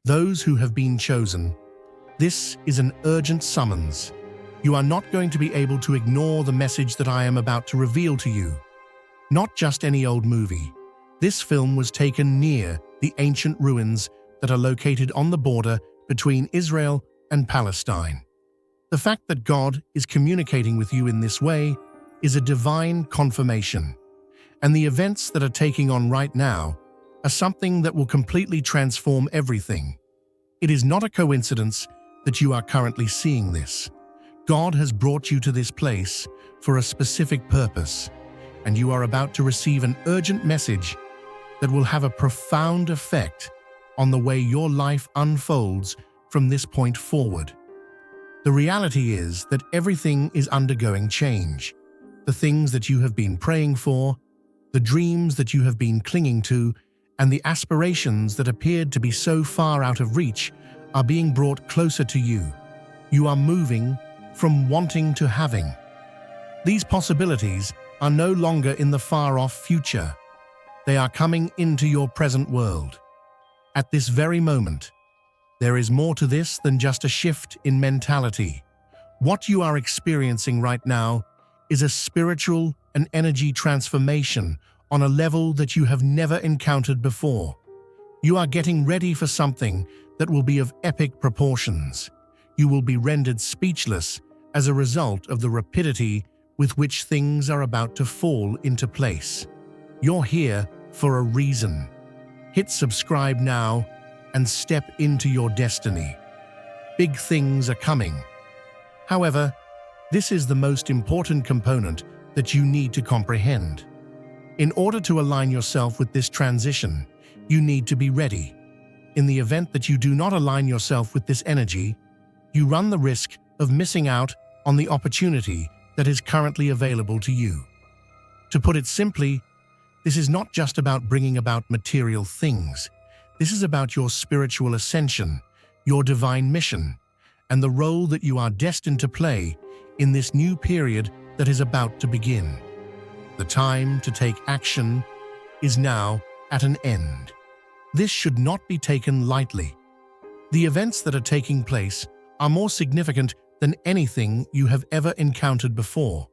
those who have been chosen. This is an urgent summons. You are not going to be able to ignore the message that I am about to reveal to you. Not just any old movie. This film was taken near the ancient ruins that are located on the border between Israel and Palestine. The fact that God is communicating with you in this way is a divine confirmation, and the events that are taking on right now are something that will completely transform everything. It is not a coincidence that you are currently seeing this. God has brought you to this place for a specific purpose, and you are about to receive an urgent message that will have a profound effect on the way your life unfolds from this point forward. The reality is that everything is undergoing change. The things that you have been praying for, the dreams that you have been clinging to, and the aspirations that appeared to be so far out of reach are being brought closer to you. You are moving from wanting to having. These possibilities are no longer in the far-off future. They are coming into your present world. At this very moment, there is more to this than just a shift in mentality. What you are experiencing right now is a spiritual and energy transformation on a level that you have never encountered before. You are getting ready for something that will be of epic proportions. You will be rendered speechless as a result of the rapidity with which things are about to fall into place. You're here for a reason. Hit subscribe now and step into your destiny. Big things are coming. However, this is the most important component that you need to comprehend. In order to align yourself with this transition, you need to be ready. In the event that you do not align yourself with this energy, you run the risk of missing out on the opportunity that is currently available to you. To put it simply, this is not just about bringing about material things. This is about your spiritual ascension, your divine mission, and the role that you are destined to play in this new period that is about to begin. The time to take action is now at an end. This should not be taken lightly. The events that are taking place are more significant than anything you have ever encountered before.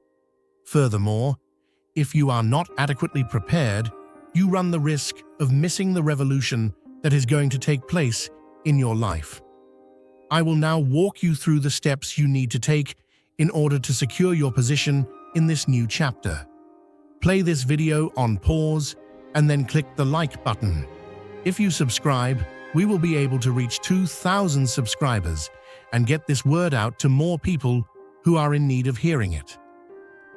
Furthermore, if you are not adequately prepared, you run the risk of missing the revolution that is going to take place in your life. I will now walk you through the steps you need to take in order to secure your position in this new chapter. Play this video on pause and then click the like button. If you subscribe, we will be able to reach 2,000 subscribers and get this word out to more people who are in need of hearing it.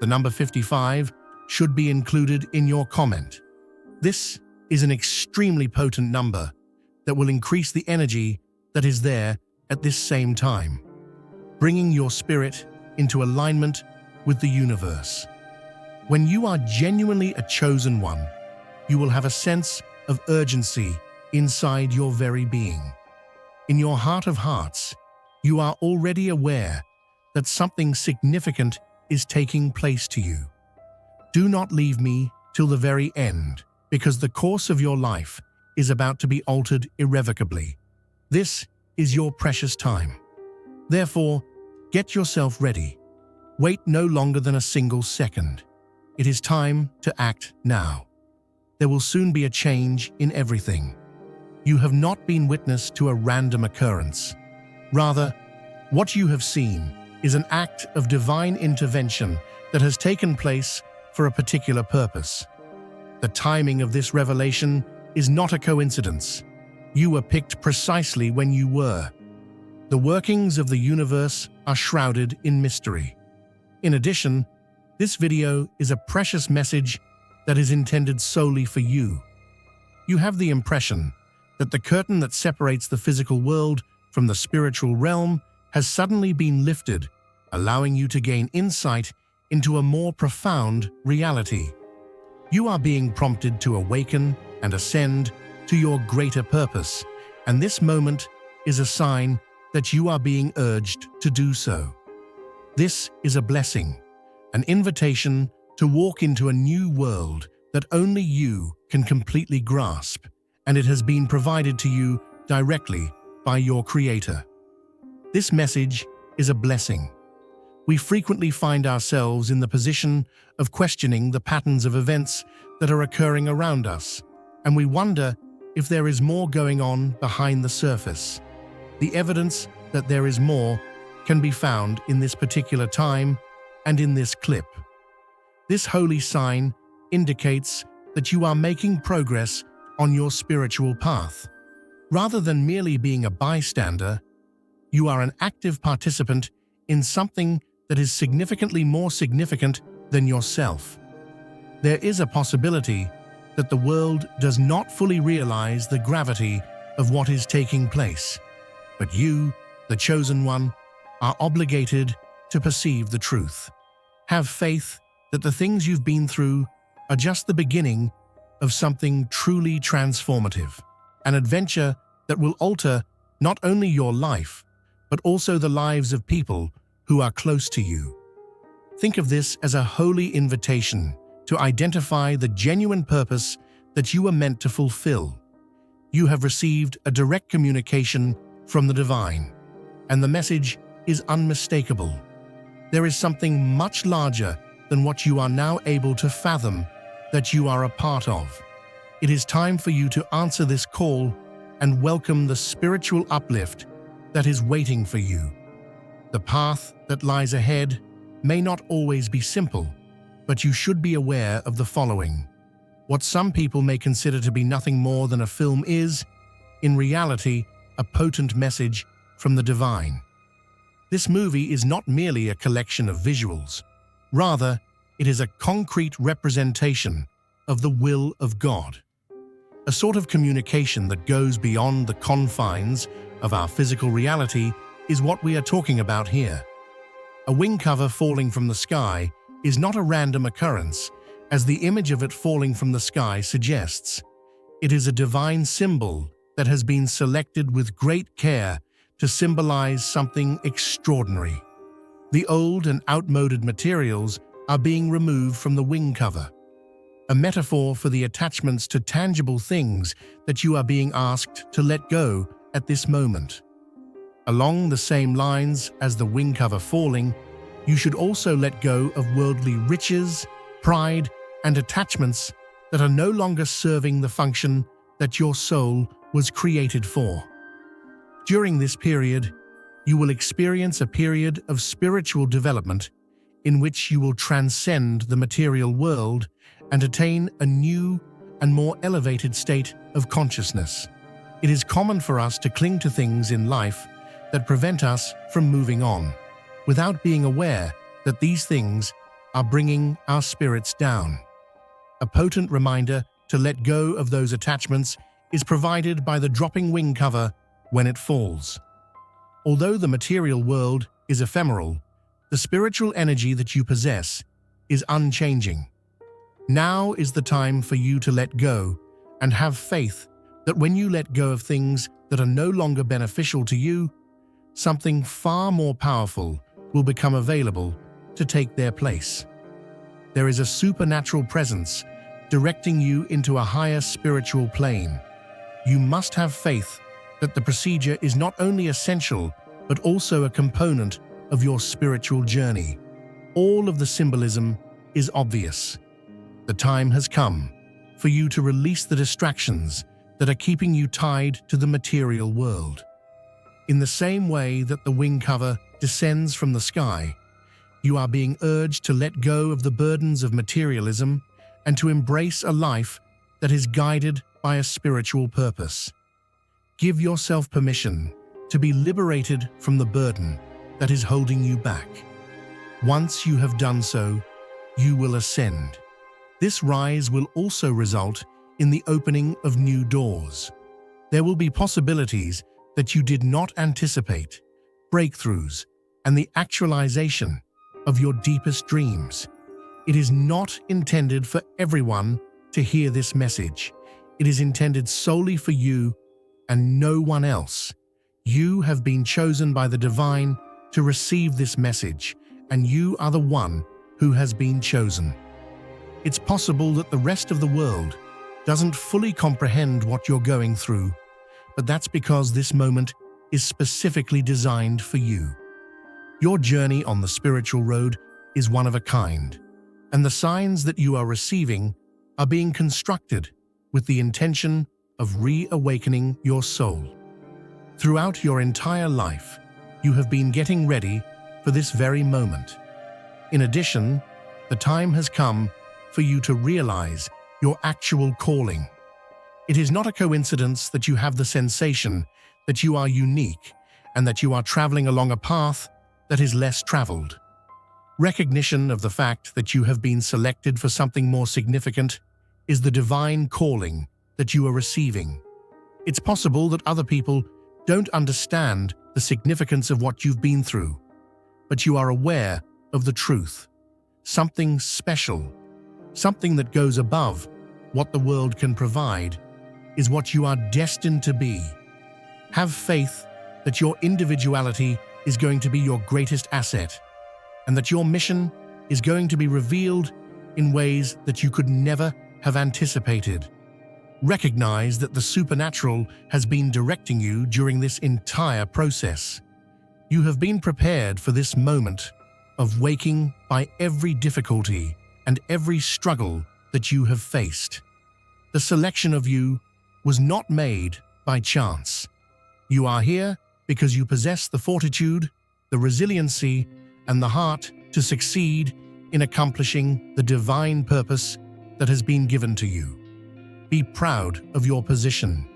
The number 55 should be included in your comment. This is an extremely potent number that will increase the energy that is there at this same time, bringing your spirit into alignment with the universe. When you are genuinely a chosen one, you will have a sense of urgency inside your very being. In your heart of hearts, you are already aware that something significant is taking place to you. Do not leave me till the very end, because the course of your life is about to be altered irrevocably. This is your precious time. Therefore, get yourself ready. Wait no longer than a single second. It is time to act now. There will soon be a change in everything. You have not been witness to a random occurrence. Rather, what you have seen is an act of divine intervention that has taken place for a particular purpose. The timing of this revelation is not a coincidence. You were picked precisely when you were. The workings of the universe are shrouded in mystery. In addition, this video is a precious message that is intended solely for you. You have the impression that the curtain that separates the physical world from the spiritual realm has suddenly been lifted, allowing you to gain insight into a more profound reality. You are being prompted to awaken and ascend to your greater purpose, and this moment is a sign that you are being urged to do so. This is a blessing, an invitation to walk into a new world that only you can completely grasp, and it has been provided to you directly by your Creator. This message is a blessing. We frequently find ourselves in the position of questioning the patterns of events that are occurring around us, and we wonder if there is more going on behind the surface. The evidence that there is more can be found in this particular time and in this clip. This holy sign indicates that you are making progress on your spiritual path. Rather than merely being a bystander, you are an active participant in something that is significantly more significant than yourself. There is a possibility that the world does not fully realize the gravity of what is taking place, but you, the chosen one, are obligated to perceive the truth. Have faith that the things you've been through are just the beginning of something truly transformative, an adventure that will alter not only your life, but also the lives of people who are close to you. Think of this as a holy invitation to identify the genuine purpose that you were meant to fulfill. You have received a direct communication from the divine, and the message is unmistakable. There is something much larger than what you are now able to fathom that you are a part of. It is time for you to answer this call and welcome the spiritual uplift that is waiting for you. The path that lies ahead may not always be simple, but you should be aware of the following. What some people may consider to be nothing more than a film is, in reality, a potent message from the divine. This movie is not merely a collection of visuals. Rather, it is a concrete representation of the will of God. A sort of communication that goes beyond the confines of our physical reality is what we are talking about here. A wing cover falling from the sky is not a random occurrence, as the image of it falling from the sky suggests. It is a divine symbol that has been selected with great care to symbolize something extraordinary. The old and outmoded materials are being removed from the wing cover, a metaphor for the attachments to tangible things that you are being asked to let go at this moment. Along the same lines as the wing cover falling, you should also let go of worldly riches, pride, and attachments that are no longer serving the function that your soul was created for. During this period, you will experience a period of spiritual development in which you will transcend the material world and attain a new and more elevated state of consciousness. It is common for us to cling to things in life that prevent us from moving on, without being aware that these things are bringing our spirits down. A potent reminder to let go of those attachments is provided by the dropping wing cover when it falls. Although the material world is ephemeral, the spiritual energy that you possess is unchanging. Now is the time for you to let go and have faith that when you let go of things that are no longer beneficial to you, something far more powerful will become available to take their place. There is a supernatural presence directing you into a higher spiritual plane. You must have faith that the procedure is not only essential, but also a component of your spiritual journey. All of the symbolism is obvious. The time has come for you to release the distractions that are keeping you tied to the material world. In the same way that the wing cover descends from the sky, you are being urged to let go of the burdens of materialism and to embrace a life that is guided by a spiritual purpose. Give yourself permission to be liberated from the burden that is holding you back. Once you have done so, you will ascend. This rise will also result in the opening of new doors. There will be possibilities that you did not anticipate, breakthroughs, and the actualization of your deepest dreams. It is not intended for everyone to hear this message. It is intended solely for you and no one else. You have been chosen by the divine to receive this message, and you are the one who has been chosen. It's possible that the rest of the world doesn't fully comprehend what you're going through, but that's because this moment is specifically designed for you. Your journey on the spiritual road is one of a kind, and the signs that you are receiving are being constructed with the intention of reawakening your soul. Throughout your entire life, you have been getting ready for this very moment. In addition, the time has come for you to realize your actual calling. It is not a coincidence that you have the sensation that you are unique and that you are traveling along a path that is less traveled. Recognition of the fact that you have been selected for something more significant is the divine calling that you are receiving. It's possible that other people don't understand the significance of what you've been through, but you are aware of the truth. Something special, something that goes above what the world can provide, is what you are destined to be. Have faith that your individuality is going to be your greatest asset, and that your mission is going to be revealed in ways that you could never have anticipated. Recognize that the supernatural has been directing you during this entire process. You have been prepared for this moment of waking by every difficulty and every struggle that you have faced. The selection of you was not made by chance. You are here because you possess the fortitude, the resiliency, and the heart to succeed in accomplishing the divine purpose that has been given to you. Be proud of your position.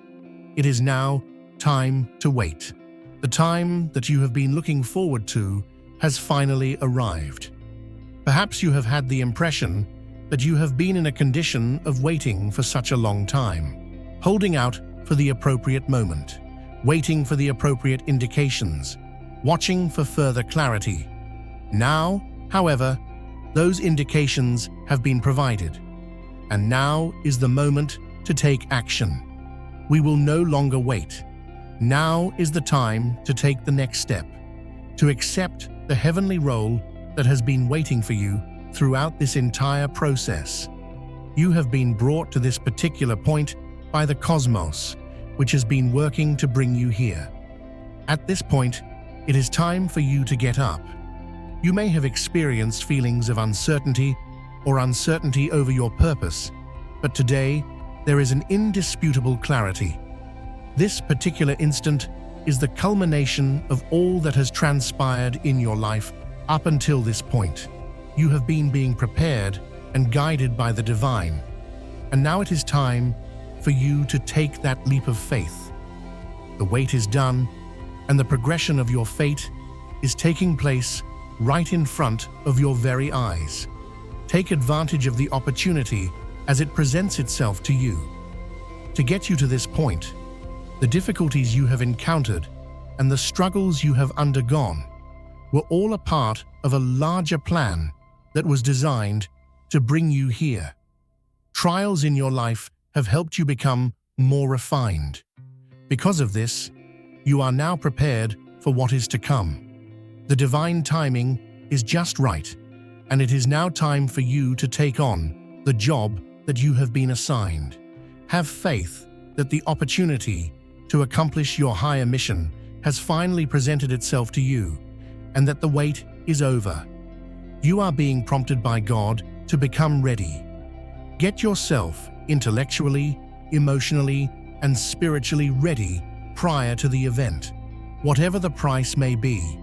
It is now time to wait. The time that you have been looking forward to has finally arrived. Perhaps you have had the impression that you have been in a condition of waiting for such a long time, holding out for the appropriate moment, waiting for the appropriate indications, watching for further clarity. Now, however, those indications have been provided, and now is the moment to take action. We will no longer wait. Now is the time to take the next step, to accept the heavenly role that has been waiting for you throughout this entire process. You have been brought to this particular point by the cosmos, which has been working to bring you here. At this point, it is time for you to get up. You may have experienced feelings of uncertainty or uncertainty over your purpose, but today there is an indisputable clarity. This particular instant is the culmination of all that has transpired in your life up until this point. You have been being prepared and guided by the divine, and now it is time for you to take that leap of faith. The wait is done, and the progression of your fate is taking place right in front of your very eyes. Take advantage of the opportunity as it presents itself to you. To get you to this point, the difficulties you have encountered and the struggles you have undergone were all a part of a larger plan that was designed to bring you here. Trials in your life have helped you become more refined. Because of this, you are now prepared for what is to come. The divine timing is just right, and it is now time for you to take on the job that you have been assigned. Have faith that the opportunity to accomplish your higher mission has finally presented itself to you, and that the wait is over. You are being prompted by God to become ready. Get yourself intellectually, emotionally, and spiritually ready prior to the event, whatever the price may be.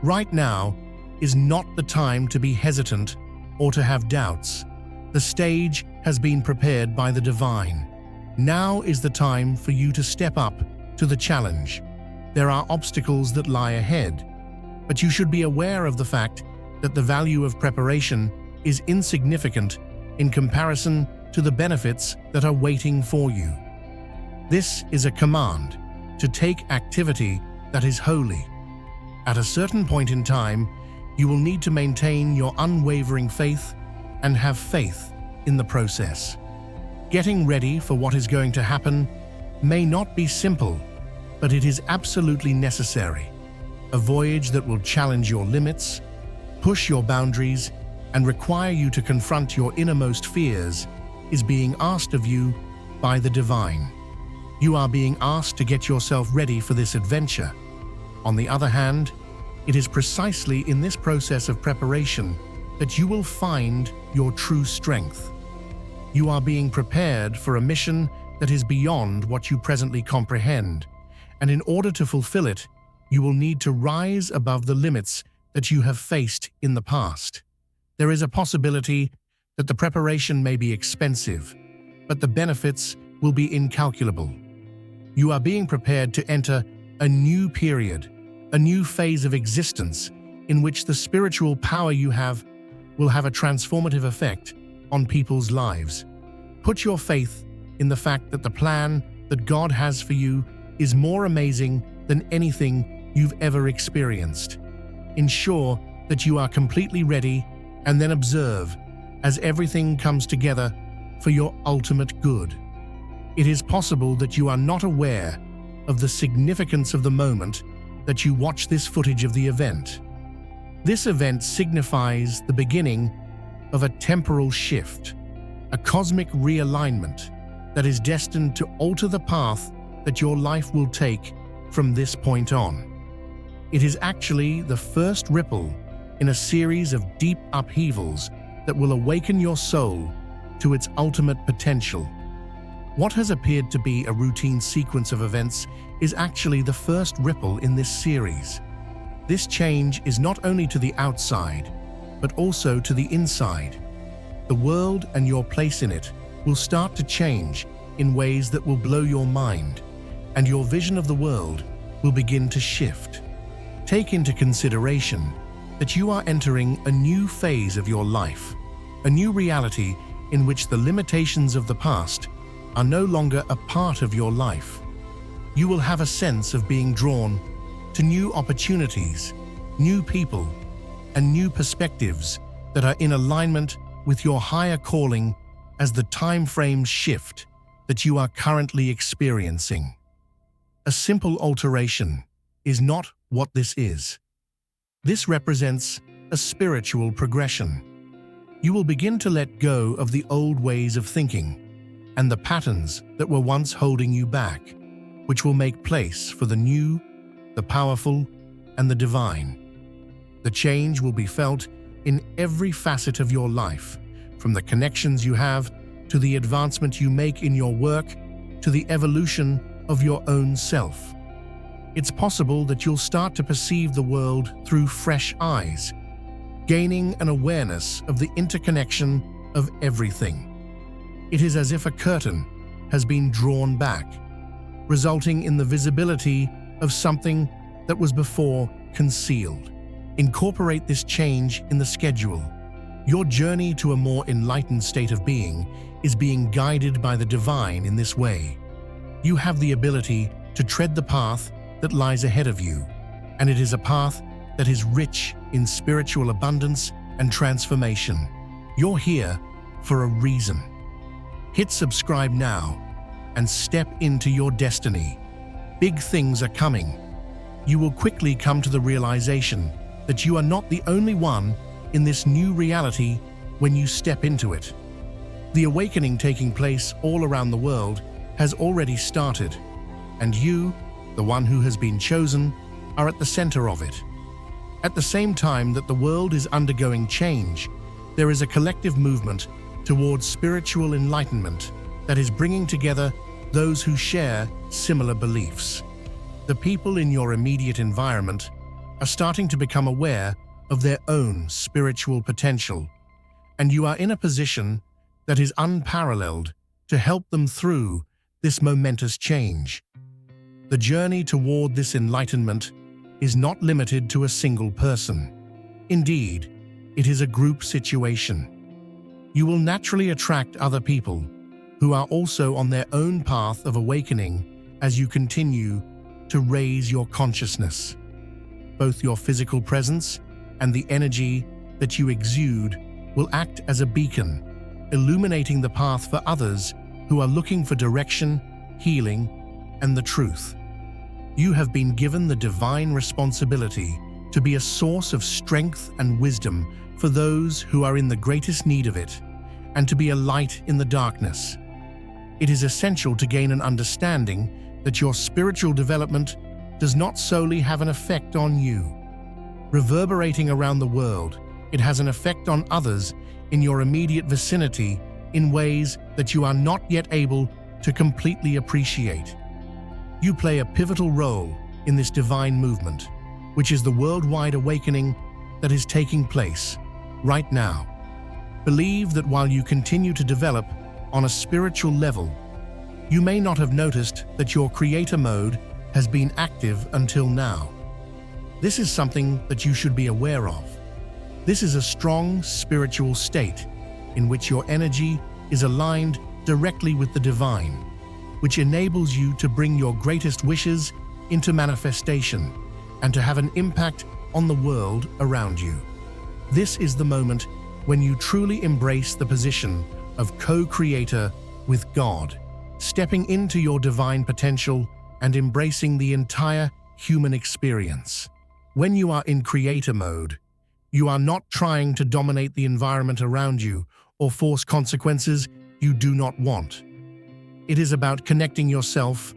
Right now is not the time to be hesitant or to have doubts. The stage has been prepared by the divine. Now is the time for you to step up to the challenge. There are obstacles that lie ahead, but you should be aware of the fact that the value of preparation is insignificant in comparison to the benefits that are waiting for you. This is a command to take activity that is holy. At a certain point in time, you will need to maintain your unwavering faith and have faith in the process. Getting ready for what is going to happen may not be simple, but it is absolutely necessary. A voyage that will challenge your limits, push your boundaries, and require you to confront your innermost fears is being asked of you by the divine. You are being asked to get yourself ready for this adventure, On the other hand, it is precisely in this process of preparation that you will find your true strength. You are being prepared for a mission that is beyond what you presently comprehend, and in order to fulfill it, you will need to rise above the limits that you have faced in the past. There is a possibility that the preparation may be expensive, but the benefits will be incalculable. You are being prepared to enter a new period, a new phase of existence in which the spiritual power you have will have a transformative effect on people's lives. Put your faith in the fact that the plan that God has for you is more amazing than anything you've ever experienced. Ensure that you are completely ready and then observe as everything comes together for your ultimate good. It is possible that you are not aware of the significance of the moment that you watch this footage of the event. This event signifies the beginning of a temporal shift, a cosmic realignment that is destined to alter the path that your life will take from this point on. It is actually the first ripple in a series of deep upheavals that will awaken your soul to its ultimate potential. What has appeared to be a routine sequence of events is actually the first ripple in this series. This change is not only to the outside, but also to the inside. The world and your place in it will start to change in ways that will blow your mind, and your vision of the world will begin to shift. Take into consideration that you are entering a new phase of your life, a new reality in which the limitations of the past are no longer a part of your life. You will have a sense of being drawn to new opportunities, new people, and new perspectives that are in alignment with your higher calling as the time frames shift that you are currently experiencing. A simple alteration is not what this is. This represents a spiritual progression. You will begin to let go of the old ways of thinking and the patterns that were once holding you back, which will make place for the new, the powerful, and the divine. The change will be felt in every facet of your life, from the connections you have to the advancement you make in your work to the evolution of your own self. It's possible that you'll start to perceive the world through fresh eyes, gaining an awareness of the interconnection of everything. It is as if a curtain has been drawn back, resulting in the visibility of something that was before concealed. Incorporate this change in the schedule. Your journey to a more enlightened state of being is being guided by the divine in this way. You have the ability to tread the path that lies ahead of you, and it is a path that is rich in spiritual abundance and transformation. You're here for a reason. Hit subscribe now and step into your destiny. Big things are coming. You will quickly come to the realization that you are not the only one in this new reality when you step into it. The awakening taking place all around the world has already started, and you, the one who has been chosen, are at the center of it. At the same time that the world is undergoing change, there is a collective movement towards spiritual enlightenment that is bringing together those who share similar beliefs. The people in your immediate environment are starting to become aware of their own spiritual potential, and you are in a position that is unparalleled to help them through this momentous change. The journey toward this enlightenment is not limited to a single person. Indeed, it is a group situation. You will naturally attract other people who are also on their own path of awakening as you continue to raise your consciousness. Both your physical presence and the energy that you exude will act as a beacon, illuminating the path for others who are looking for direction, healing, and the truth. You have been given the divine responsibility to be a source of strength and wisdom for those who are in the greatest need of it, and to be a light in the darkness. It is essential to gain an understanding that your spiritual development does not solely have an effect on you. Reverberating around the world, it has an effect on others in your immediate vicinity in ways that you are not yet able to completely appreciate. You play a pivotal role in this divine movement, which is the worldwide awakening that is taking place right now. Believe that while you continue to develop on a spiritual level, you may not have noticed that your creator mode has been active until now. This is something that you should be aware of. This is a strong spiritual state in which your energy is aligned directly with the divine, which enables you to bring your greatest wishes into manifestation and to have an impact on the world around you. This is the moment when you truly embrace the position of co-creator with God, stepping into your divine potential and embracing the entire human experience. When you are in creator mode, you are not trying to dominate the environment around you or force consequences you do not want. It is about connecting yourself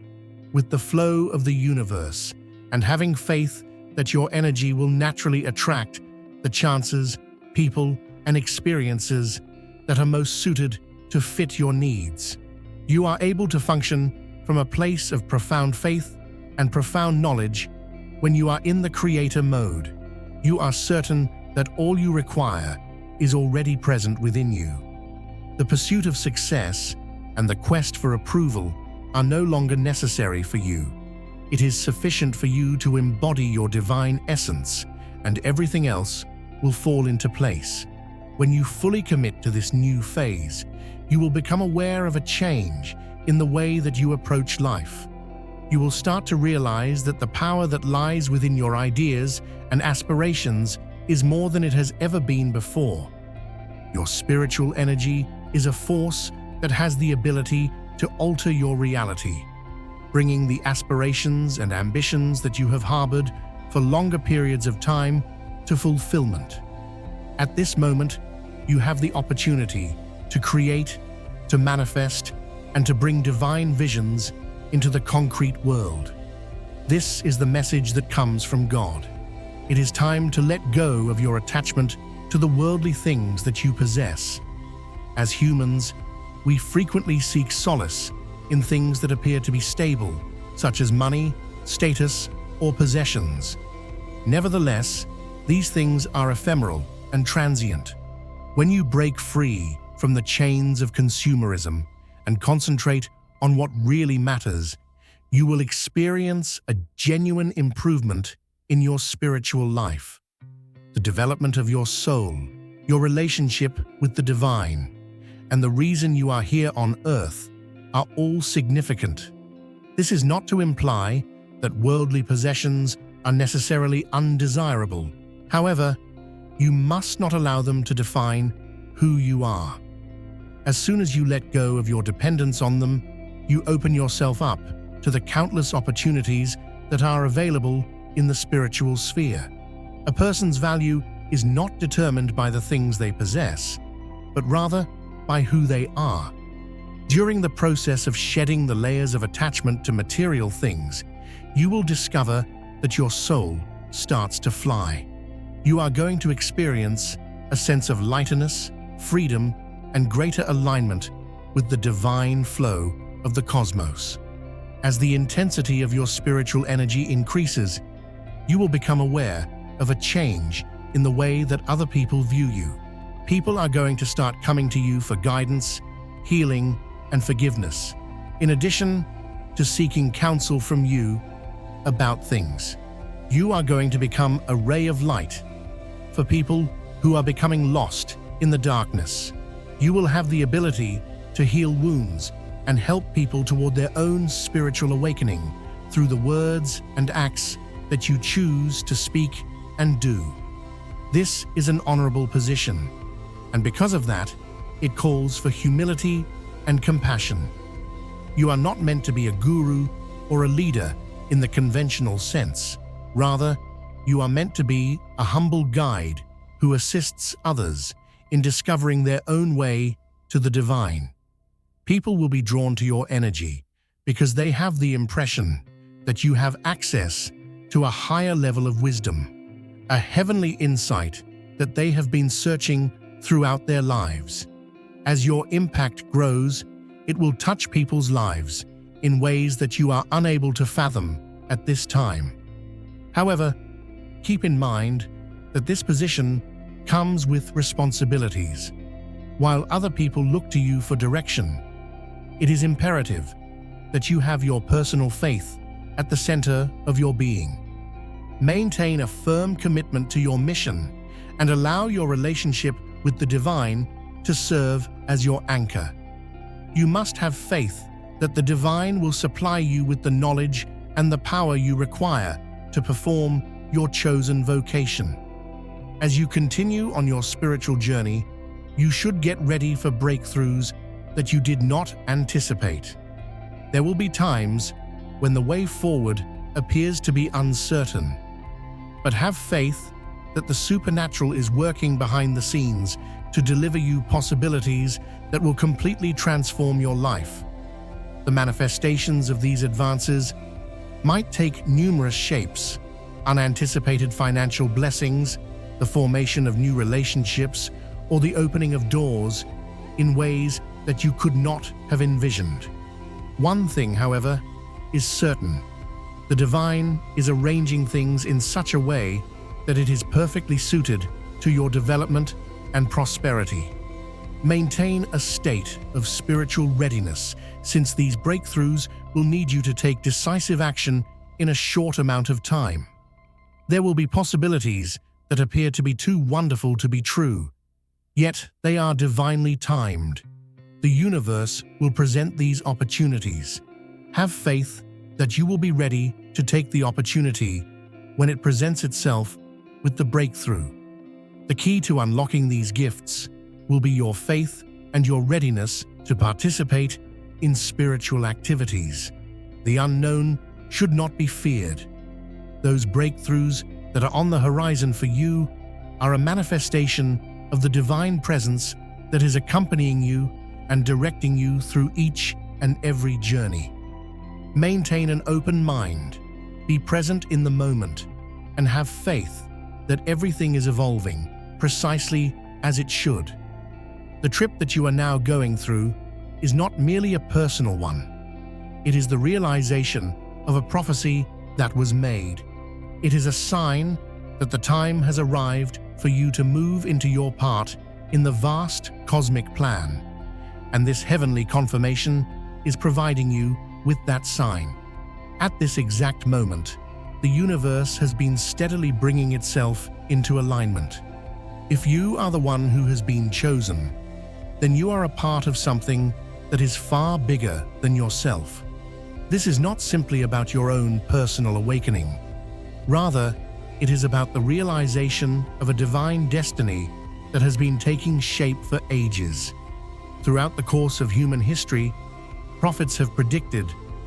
with the flow of the universe and having faith that your energy will naturally attract the chances, people, and experiences that are most suited to fit your needs. You are able to function from a place of profound faith and profound knowledge when you are in the creator mode. You are certain that all you require is already present within you. The pursuit of success and the quest for approval are no longer necessary for you. It is sufficient for you to embody your divine essence, and everything else will fall into place. When you fully commit to this new phase, you will become aware of a change in the way that you approach life. You will start to realize that the power that lies within your ideas and aspirations is more than it has ever been before. Your spiritual energy is a force that has the ability to alter your reality, bringing the aspirations and ambitions that you have harbored for longer periods of time to fulfillment. At this moment, you have the opportunity to create, to manifest, and to bring divine visions into the concrete world. This is the message that comes from God. It is time to let go of your attachment to the worldly things that you possess. As humans, we frequently seek solace in things that appear to be stable, such as money, status, or possessions. Nevertheless, these things are ephemeral and transient. When you break free from the chains of consumerism and concentrate on what really matters, you will experience a genuine improvement in your spiritual life. The development of your soul, your relationship with the divine, and the reason you are here on earth are all significant. This is not to imply that worldly possessions are necessarily undesirable. However, you must not allow them to define who you are. As soon as you let go of your dependence on them, you open yourself up to the countless opportunities that are available in the spiritual sphere. A person's value is not determined by the things they possess, but rather by who they are. During the process of shedding the layers of attachment to material things, you will discover that your soul starts to fly. You are going to experience a sense of lightness, freedom, and greater alignment with the divine flow of the cosmos. As the intensity of your spiritual energy increases, you will become aware of a change in the way that other people view you. People are going to start coming to you for guidance, healing, and forgiveness, in addition to seeking counsel from you about things. You are going to become a ray of light for people who are becoming lost in the darkness. You will have the ability to heal wounds and help people toward their own spiritual awakening through the words and acts that you choose to speak and do. This is an honorable position, and because of that, it calls for humility and compassion. You are not meant to be a guru or a leader in the conventional sense. Rather, you are meant to be a humble guide who assists others in discovering their own way to the divine. People will be drawn to your energy because they have the impression that you have access to a higher level of wisdom, a heavenly insight that they have been searching throughout their lives. As your impact grows, it will touch people's lives in ways that you are unable to fathom at this time. However, keep in mind that this position comes with responsibilities. While other people look to you for direction, it is imperative that you have your personal faith at the center of your being. Maintain a firm commitment to your mission and allow your relationship with the divine to serve as your anchor. You must have faith that the divine will supply you with the knowledge and the power you require to perform your chosen vocation. As you continue on your spiritual journey, you should get ready for breakthroughs that you did not anticipate. There will be times when the way forward appears to be uncertain, but have faith that the supernatural is working behind the scenes to deliver you possibilities that will completely transform your life. The manifestations of these advances might take numerous shapes: unanticipated financial blessings, the formation of new relationships, or the opening of doors in ways that you could not have envisioned. One thing, however, is certain: the divine is arranging things in such a way that it is perfectly suited to your development and prosperity. Maintain a state of spiritual readiness, since these breakthroughs will need you to take decisive action in a short amount of time. There will be possibilities that appear to be too wonderful to be true, yet they are divinely timed. The universe will present these opportunities. Have faith that you will be ready to take the opportunity when it presents itself with the breakthrough. The key to unlocking these gifts will be your faith and your readiness to participate in spiritual activities. The unknown should not be feared. Those breakthroughs that are on the horizon for you are a manifestation of the divine presence that is accompanying you and directing you through each and every journey. Maintain an open mind, be present in the moment, and have faith that everything is evolving precisely as it should. The trip that you are now going through is not merely a personal one. It is the realization of a prophecy that was made. It is a sign that the time has arrived for you to move into your part in the vast cosmic plan. And this heavenly confirmation is providing you with that sign. At this exact moment, the universe has been steadily bringing itself into alignment. If you are the one who has been chosen, then you are a part of something that is far bigger than yourself. This is not simply about your own personal awakening. Rather, it is about the realization of a divine destiny that has been taking shape for ages. Throughout the course of human history, prophets have predicted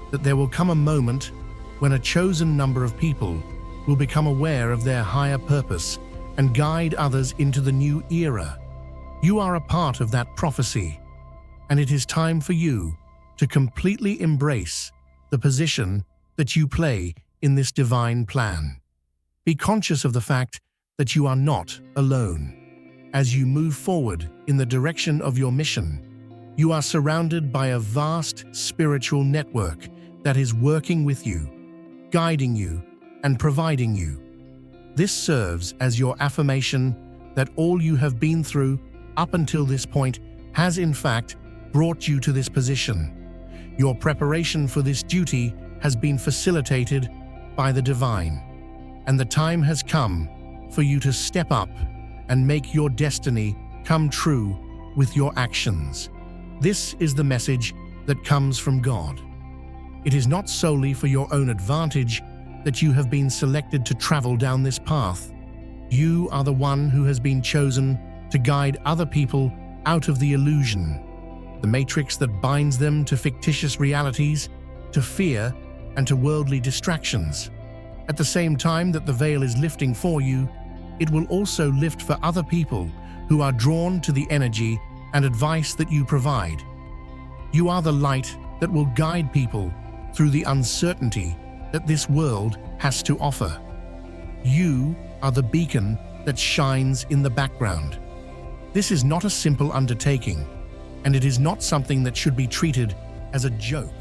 that there will come a moment when a chosen number of people will become aware of their higher purpose and guide others into the new era. You are a part of that prophecy, and it is time for you to completely embrace the position that you play in this divine plan. Be conscious of the fact that you are not alone. As you move forward in the direction of your mission, you are surrounded by a vast spiritual network that is working with you, guiding you, and providing you. This serves as your affirmation that all you have been through up until this point has in fact brought you to this position. Your preparation for this duty has been facilitated by the divine, and the time has come for you to step up and make your destiny come true with your actions. This is the message that comes from God. It is not solely for your own advantage that you have been selected to travel down this path. You are the one who has been chosen to guide other people out of the illusion, the matrix that binds them to fictitious realities, to fear, and to worldly distractions. At the same time that the veil is lifting for you, it will also lift for other people who are drawn to the energy and advice that you provide. You are the light that will guide people through the uncertainty that this world has to offer. You are the beacon that shines in the background. This is not a simple undertaking, and it is not something that should be treated as a joke.